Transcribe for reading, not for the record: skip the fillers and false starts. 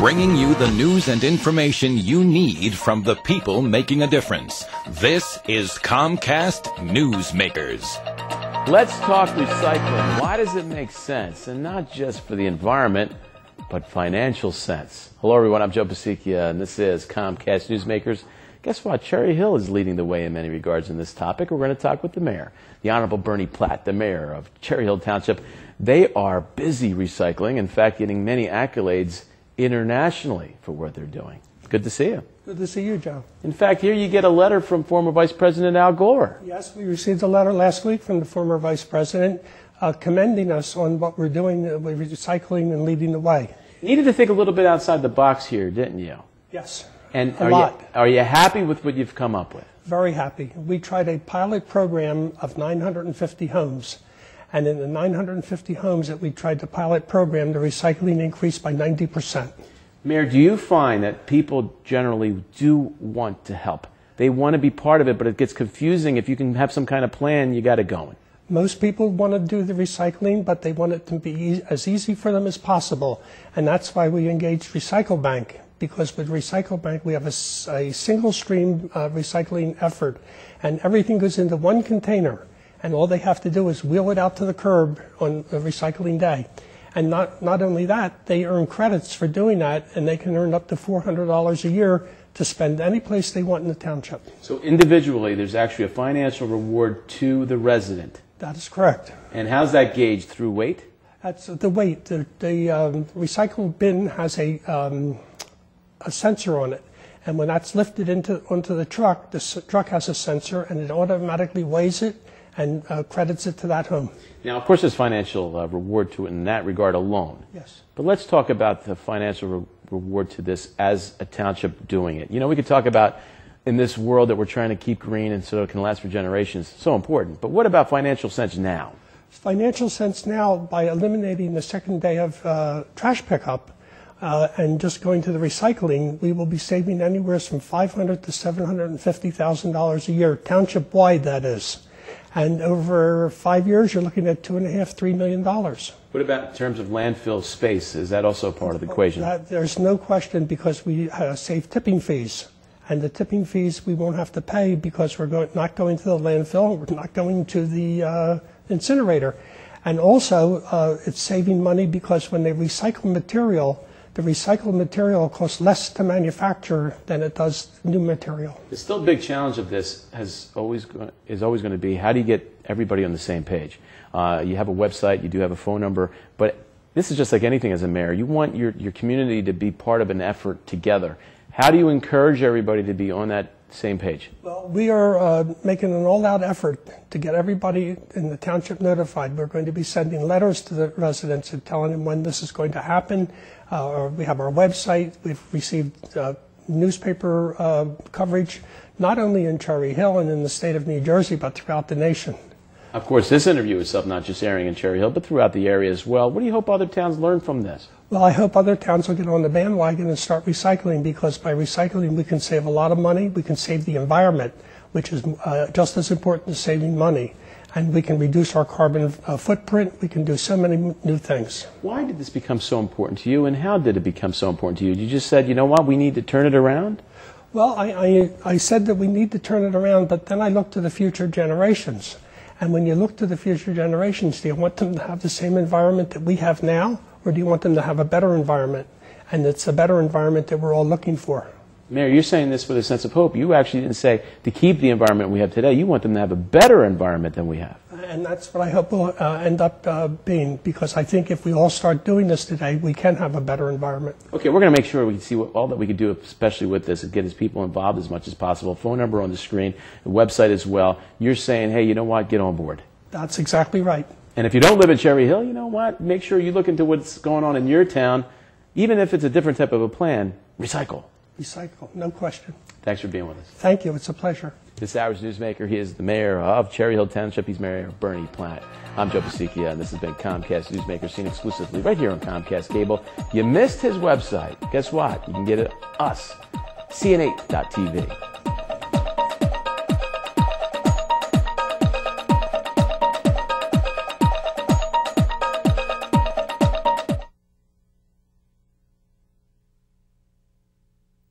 bringing you the news and information you need from the people making a difference. This is Comcast Newsmakers. Let's talk recycling. Why does it make sense? And not just for the environment, but financial sense. Hello, everyone. I'm Joe Pasikia, and this is Comcast Newsmakers. Guess what? Cherry Hill is leading the way in many regards in this topic. We're going to talk with the mayor, the Honorable Bernie Platt, the mayor of Cherry Hill Township. They are busy recycling, in fact, getting many accolades internationally for what they're doing. Good to see you. Good to see you, Joe. In fact, here you get a letter from former Vice President Al Gore. Yes, we received a letter last week from the former Vice President commending us on what we're doing with recycling and leading the way. You needed to think a little bit outside the box here, didn't you? Yes, and a lot. Are you happy with what you've come up with? Very happy. We tried a pilot program of 950 homes. And in the 950 homes that we tried to pilot program, the recycling increased by 90%. Mayor, do you find that people generally do want to help? They want to be part of it, but it gets confusing. If you can have some kind of plan, you got it going. Most people want to do the recycling, but they want it to be as easy for them as possible. And that's why we engaged Recycle Bank, because with Recycle Bank, we have a single stream recycling effort, and everything goes into one container. And all they have to do is wheel it out to the curb on a recycling day. And not only that, they earn credits for doing that, and they can earn up to $400 a year to spend any place they want in the township. So individually, there's actually a financial reward to the resident. That is correct. And how's that gauged? Through weight? That's the weight. The recycle bin has a sensor on it. And when that's lifted onto the truck has a sensor, and it automatically weighs it and credits it to that home. Now, of course, there's financial reward to it in that regard alone. Yes. But let's talk about the financial reward to this as a township doing it. You know, we could talk about in this world that we're trying to keep green and so it can last for generations. So important. But what about financial sense now? Financial sense now, by eliminating the second day of trash pickup and just going to the recycling, we will be saving anywhere from $500,000 to $750,000 a year, township-wide, that is. And over 5 years, you're looking at $2.5–3 million. What about in terms of landfill space? Is that also part of the equation? There's no question, because we save tipping fees. And the tipping fees we won't have to pay because we're not going to the landfill, we're not going to the incinerator. And also, it's saving money because when they recycle material, the recycled material costs less to manufacture than it does new material. The still big challenge of this is always going to be, how do you get everybody on the same page? You have a website, you do have a phone number, but this is just like anything as a mayor. You want your community to be part of an effort together. How do you encourage everybody to be on that same page? Well, we are making an all-out effort to get everybody in the township notified. We're going to be sending letters to the residents and telling them when this is going to happen. We have our website. We've received newspaper coverage, not only in Cherry Hill and in the state of New Jersey, but throughout the nation. Of course, this interview itself not just airing in Cherry Hill, but throughout the area as well. What do you hope other towns learn from this? Well, I hope other towns will get on the bandwagon and start recycling, because by recycling we can save a lot of money. We can save the environment, which is just as important as saving money. And we can reduce our carbon footprint. We can do so many new things. Why did this become so important to you, and how did it become so important to you? You just said, you know what, we need to turn it around? Well, I said that we need to turn it around, but then I looked to the future generations. And when you look to the future generations, do you want them to have the same environment that we have now, or do you want them to have a better environment? And it's a better environment that we're all looking for. Mayor, you're saying this with a sense of hope. You actually didn't say to keep the environment we have today. You want them to have a better environment than we have. And that's what I hope will end up being, because I think if we all start doing this today, we can have a better environment. Okay, we're going to make sure we can see all that we can do, especially with this, and get as people involved as much as possible. Phone number on the screen, the website as well. You're saying, hey, you know what, get on board. That's exactly right. And if you don't live in Cherry Hill, you know what, make sure you look into what's going on in your town. Even if it's a different type of a plan, recycle. Recycle, no question. Thanks for being with us. Thank you. It's a pleasure. This hour's newsmaker, he is the mayor of Cherry Hill Township. He's Mayor Bernie Platt. I'm Joe Pasikia, and this has been Comcast Newsmakers, seen exclusively right here on Comcast Cable. You missed his website. Guess what? You can get it us, cn8.tv.